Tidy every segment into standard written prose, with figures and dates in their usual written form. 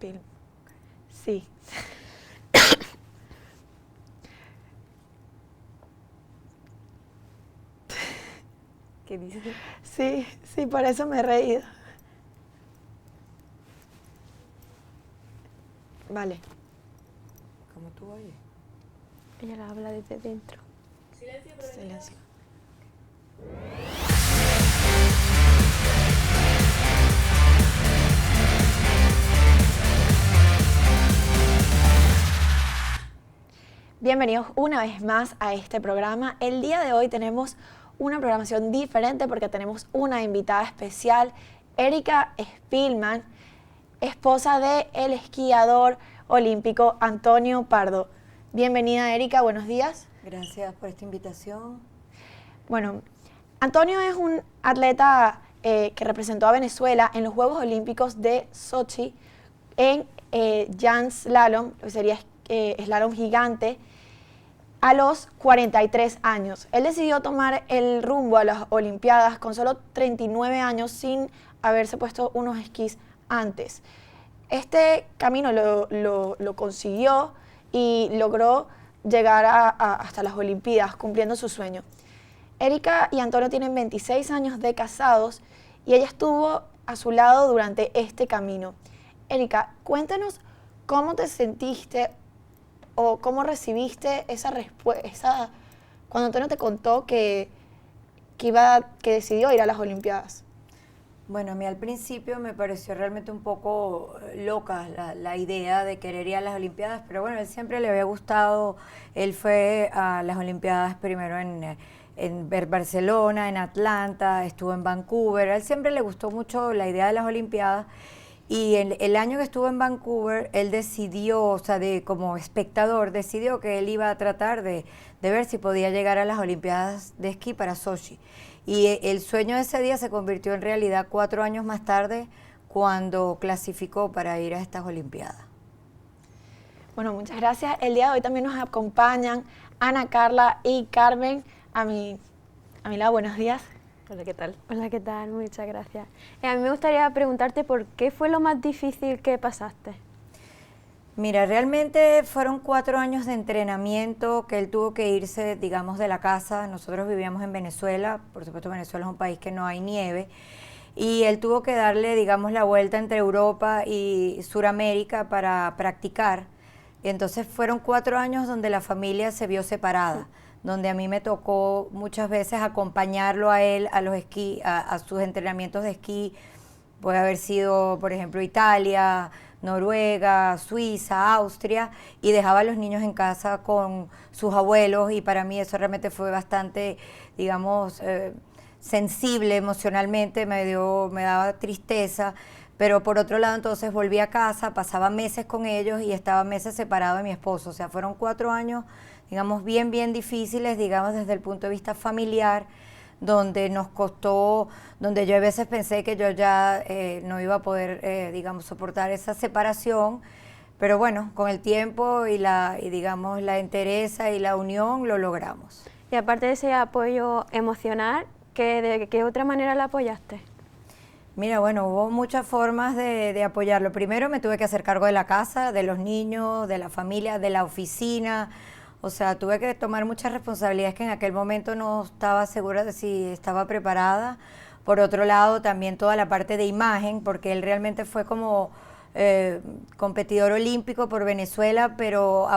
Film. Sí. ¿Qué dices? Sí, por eso me he reído. Vale. ¿Cómo tú oyes? Ella la habla desde dentro. Silencio. Bienvenidos una vez más a este programa. El día de hoy tenemos una programación diferente porque tenemos una invitada especial, Erika Spillman, esposa del esquiador olímpico Antonio Pardo. Bienvenida, Erika, buenos días. Gracias por esta invitación. Bueno, Antonio es un atleta que representó a Venezuela en los Juegos Olímpicos de Sochi en Jan Slalom, que sería slalom gigante, a los 43 años. Él decidió tomar el rumbo a las Olimpiadas con solo 39 años sin haberse puesto unos esquís antes. Este camino lo consiguió y logró llegar hasta las Olimpiadas cumpliendo su sueño. Erika y Antonio tienen 26 años de casados y ella estuvo a su lado durante este camino. Erika, cuéntanos cómo te sentiste o cómo recibiste esa respuesta cuando Antonio te contó que decidió ir a las Olimpiadas. Bueno, a mí al principio me pareció realmente un poco loca la idea de querer ir a las Olimpiadas, pero bueno, él siempre le había gustado. Él fue a las Olimpiadas primero en Barcelona, en Atlanta, estuvo en Vancouver. A él siempre le gustó mucho la idea de las Olimpiadas. Y el año que estuvo en Vancouver, él decidió, o sea, como espectador, decidió que él iba a tratar de ver si podía llegar a las Olimpiadas de esquí para Sochi. Y el sueño de ese día se convirtió en realidad 4 años más tarde, cuando clasificó para ir a estas Olimpiadas. Bueno, muchas gracias. El día de hoy también nos acompañan Ana Carla y Carmen. A mi lado, buenos días. Hola, ¿qué tal? Hola, ¿qué tal? Muchas gracias. A mí me gustaría preguntarte por qué fue lo más difícil que pasaste. Mira, realmente fueron 4 años de entrenamiento que él tuvo que irse, digamos, de la casa. Nosotros vivíamos en Venezuela, por supuesto Venezuela es un país que no hay nieve, y él tuvo que darle, digamos, la vuelta entre Europa y Suramérica para practicar. Y entonces fueron 4 años donde la familia se vio separada, donde a mí me tocó muchas veces acompañarlo a él a los esquí, a sus entrenamientos de esquí. Puede haber sido, por ejemplo, Italia, Noruega, Suiza, Austria, y dejaba a los niños en casa con sus abuelos, y para mí eso realmente fue bastante, digamos, sensible emocionalmente, me daba tristeza. Pero por otro lado, entonces volví a casa, pasaba meses con ellos y estaba meses separado de mi esposo. O sea, fueron 4 años, digamos, bien difíciles, digamos, desde el punto de vista familiar, donde nos costó, donde yo a veces pensé que yo ya no iba a poder, digamos, soportar esa separación. Pero bueno, con el tiempo y digamos, la entereza y la unión lo logramos. Y aparte de ese apoyo emocional, ¿de qué otra manera la apoyaste? Mira, bueno, hubo muchas formas de apoyarlo. Primero me tuve que hacer cargo de la casa, de los niños, de la familia, de la oficina. O sea, tuve que tomar muchas responsabilidades que en aquel momento no estaba segura de si estaba preparada. Por otro lado, también toda la parte de imagen, porque él realmente fue como competidor olímpico por Venezuela, pero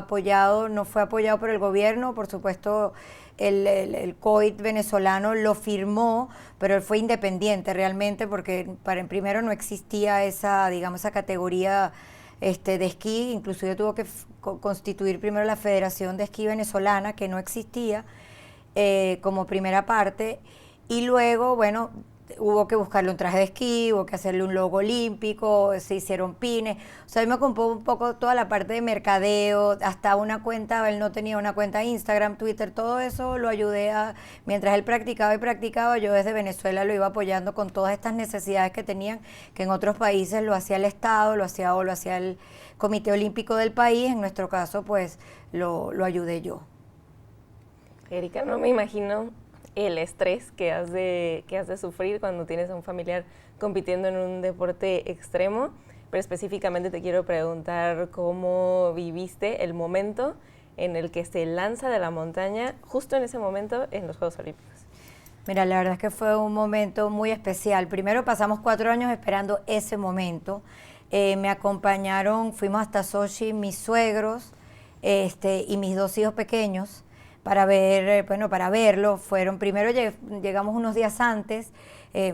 no fue apoyado por el gobierno. Por supuesto, el COIT venezolano lo firmó, pero él fue independiente realmente, porque primero no existía esa, digamos, esa categoría de esquí. Inclusive tuvo que constituir primero la Federación de Esquí Venezolana, que no existía, como primera parte, y luego, bueno, hubo que buscarle un traje de esquí, hubo que hacerle un logo olímpico, se hicieron pines. O sea, a mí me ocupó un poco toda la parte de mercadeo, hasta una cuenta, él no tenía una cuenta Instagram, Twitter, todo eso lo ayudé mientras él practicaba, yo desde Venezuela lo iba apoyando con todas estas necesidades que tenían, que en otros países lo hacía el Estado, lo hacía el Comité Olímpico del país. En nuestro caso, pues, lo ayudé yo. Erika, no me imagino el estrés que has de sufrir cuando tienes a un familiar compitiendo en un deporte extremo, pero específicamente te quiero preguntar cómo viviste el momento en el que se lanza de la montaña, justo en ese momento en los Juegos Olímpicos. Mira, la verdad es que fue un momento muy especial. Primero pasamos 4 años esperando ese momento. Me acompañaron, fuimos hasta Sochi mis suegros y mis 2 hijos pequeños para ver, bueno, para verlo. Primero llegamos unos días antes,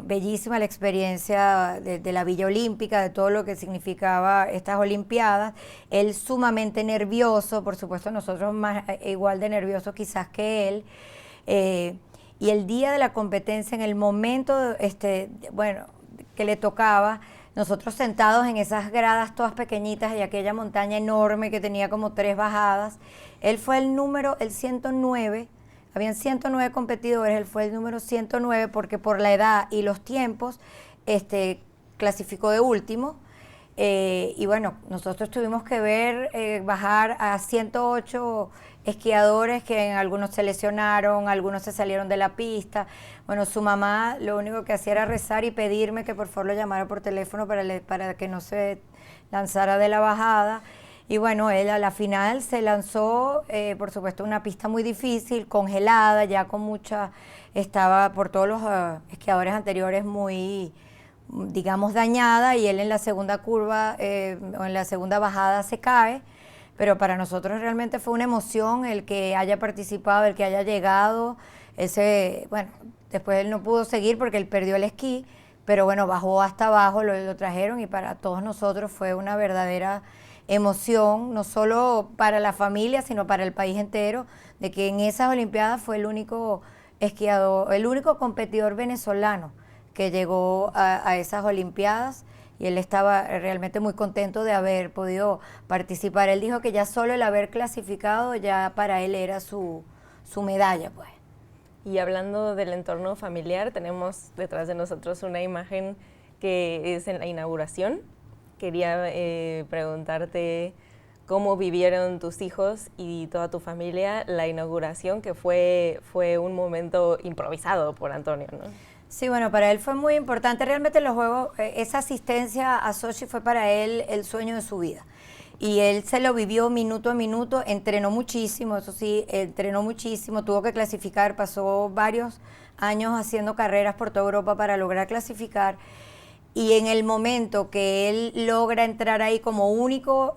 bellísima la experiencia de la Villa Olímpica, de todo lo que significaba estas Olimpiadas. Él sumamente nervioso, por supuesto nosotros más, igual de nerviosos quizás que él. Y el día de la competencia, en el momento, bueno, que le tocaba, nosotros sentados en esas gradas todas pequeñitas y aquella montaña enorme que tenía como 3 bajadas, él fue el 109, habían 109 competidores, él fue el número 109 porque por la edad y los tiempos clasificó de último. Y bueno, nosotros tuvimos que ver bajar a 108 esquiadores que algunos se lesionaron, algunos se salieron de la pista. Bueno, su mamá lo único que hacía era rezar y pedirme que por favor lo llamara por teléfono para que no se lanzara de la bajada. Y bueno, él a la final se lanzó, por supuesto, una pista muy difícil, congelada, ya con estaba por todos los esquiadores anteriores muy, digamos, dañada, y él en la segunda curva o en la segunda bajada se cae. Pero para nosotros realmente fue una emoción el que haya participado, el que haya llegado. Bueno, después él no pudo seguir porque él perdió el esquí, pero bueno, bajó hasta abajo, lo trajeron, y para todos nosotros fue una verdadera emoción, no solo para la familia, sino para el país entero, de que en esas Olimpiadas fue el único esquiador, el único competidor venezolano que llegó a esas Olimpiadas. Y él estaba realmente muy contento de haber podido participar. Él dijo que ya solo el haber clasificado ya para él era su medalla, pues. Y hablando del entorno familiar, tenemos detrás de nosotros una imagen que es en la inauguración. Quería preguntarte cómo vivieron tus hijos y toda tu familia la inauguración, que fue un momento improvisado por Antonio, ¿no? Sí, bueno, para él fue muy importante. Realmente los Juegos, esa asistencia a Sochi fue para él el sueño de su vida. Y él se lo vivió minuto a minuto, entrenó muchísimo, eso sí, entrenó muchísimo, tuvo que clasificar, pasó varios años haciendo carreras por toda Europa para lograr clasificar. Y en el momento que él logra entrar ahí como único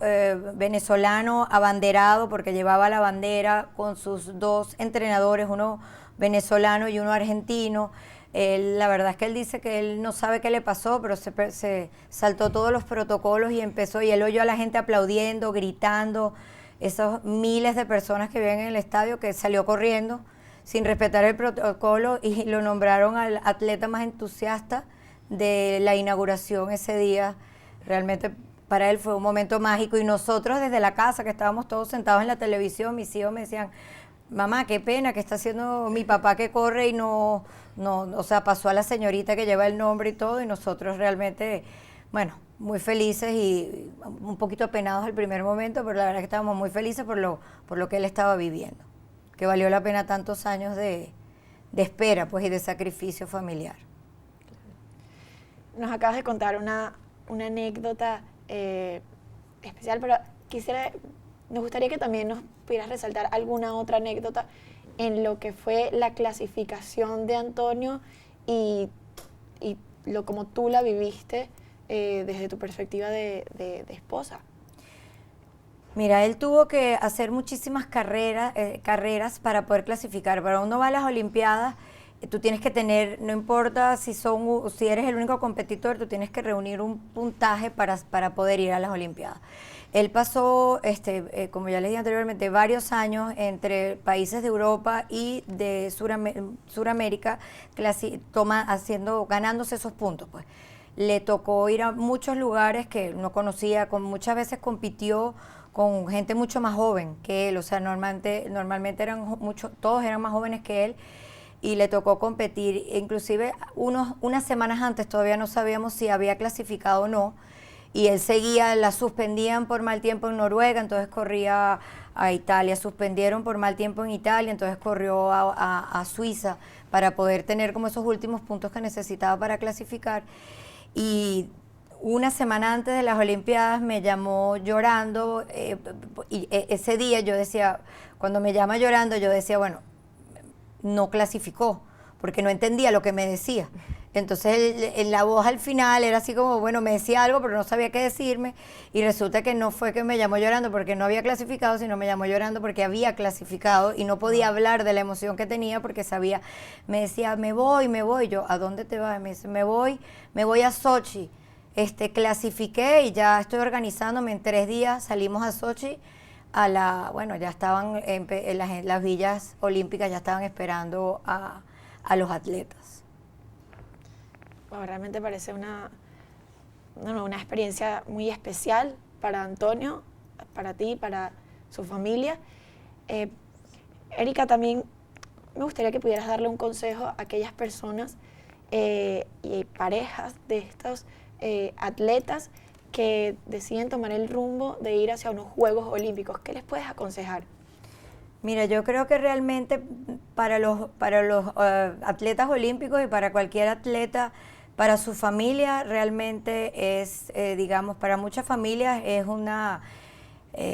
venezolano abanderado, porque llevaba la bandera con sus 2 entrenadores, uno venezolano y uno argentino. La verdad es que él dice que él no sabe qué le pasó, pero se saltó todos los protocolos y él oyó a la gente aplaudiendo, gritando, esos miles de personas que viven en el estadio, que salió corriendo sin respetar el protocolo y lo nombraron al atleta más entusiasta de la inauguración ese día. Realmente para él fue un momento mágico, y nosotros desde la casa, que estábamos todos sentados en la televisión, mis hijos me decían: mamá, qué pena que está haciendo mi papá que corre y no, o sea, pasó a la señorita que lleva el nombre y todo, y nosotros realmente, bueno, muy felices y un poquito apenados al primer momento, pero la verdad es que estábamos muy felices por lo que él estaba viviendo, que valió la pena tantos años de espera, pues, y de sacrificio familiar. Nos acabas de contar una anécdota especial, pero nos gustaría que también nos pudieras resaltar alguna otra anécdota en lo que fue la clasificación de Antonio y como tú la viviste desde tu perspectiva de esposa. Mira, él tuvo que hacer muchísimas carreras para poder clasificar. Para uno va a las Olimpiadas, tú tienes que tener, no importa si eres el único competidor, tú tienes que reunir un puntaje para poder ir a las Olimpiadas. Él pasó, como ya les dije anteriormente, varios años entre países de Europa y de Suramérica, ganándose esos puntos, pues. Le tocó ir a muchos lugares que no conocía, muchas veces compitió con gente mucho más joven que él, o sea, normalmente todos eran más jóvenes que él, y le tocó competir, inclusive unas semanas antes todavía no sabíamos si había clasificado o no, y él seguía, la suspendían por mal tiempo en Noruega, entonces corría a Italia, suspendieron por mal tiempo en Italia, entonces corrió a Suiza para poder tener como esos últimos puntos que necesitaba para clasificar. Y una semana antes de las Olimpiadas me llamó llorando y ese día yo decía, cuando me llama llorando, yo decía, bueno, no clasificó, porque no entendía lo que me decía. Entonces la voz al final era así como, bueno, me decía algo, pero no sabía qué decirme, y resulta que no fue que me llamó llorando porque no había clasificado, sino me llamó llorando porque había clasificado y no podía hablar de la emoción que tenía porque sabía, me decía, me voy, yo, ¿a dónde te vas? Me dice, me voy a Sochi, clasifiqué y ya estoy organizándome, en 3 días salimos a Sochi, bueno, ya estaban en las villas olímpicas, ya estaban esperando a los atletas. Wow, realmente parece una experiencia muy especial para Antonio, para ti, para su familia. Erika, también me gustaría que pudieras darle un consejo a aquellas personas y parejas de estos atletas que deciden tomar el rumbo de ir hacia unos Juegos Olímpicos. ¿Qué les puedes aconsejar? Mira, yo creo que realmente para los atletas olímpicos y para cualquier atleta, para su familia realmente es, digamos, para muchas familias es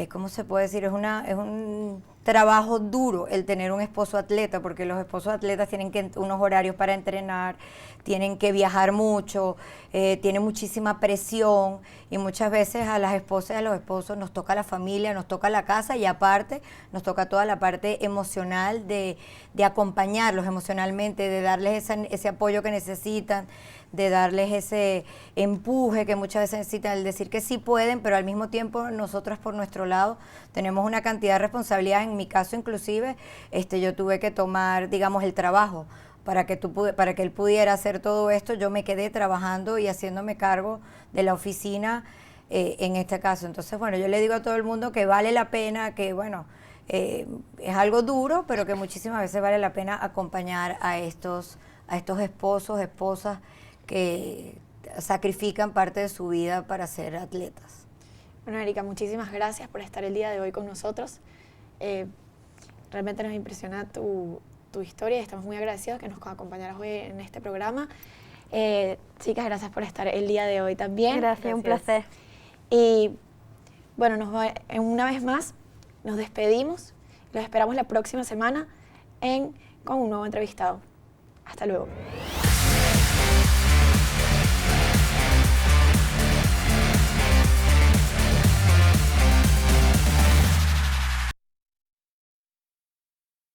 ¿cómo se puede decir? Es un trabajo duro el tener un esposo atleta, porque los esposos atletas tienen unos horarios para entrenar, tienen que viajar mucho, tienen muchísima presión, y muchas veces a las esposas y a los esposos nos toca la familia, nos toca la casa, y aparte nos toca toda la parte emocional de acompañarlos emocionalmente, de darles ese apoyo que necesitan, de darles ese empuje que muchas veces necesitan, el decir que sí pueden, pero al mismo tiempo nosotras por nuestro lado tenemos una cantidad de responsabilidades. En mi caso inclusive, yo tuve que tomar, digamos, el trabajo para que él pudiera hacer todo esto. Yo me quedé trabajando y haciéndome cargo de la oficina en este caso. Entonces, bueno, yo le digo a todo el mundo que vale la pena, que bueno, es algo duro, pero que muchísimas veces vale la pena acompañar a estos esposos, esposas que sacrifican parte de su vida para ser atletas. Bueno, Erika, muchísimas gracias por estar el día de hoy con nosotros. Realmente nos impresiona tu historia y estamos muy agradecidos que nos acompañaras hoy en este programa. Chicas, gracias por estar el día de hoy también. Gracias, un placer. Y bueno, una vez más nos despedimos. Los esperamos la próxima semana con un nuevo entrevistado. Hasta luego.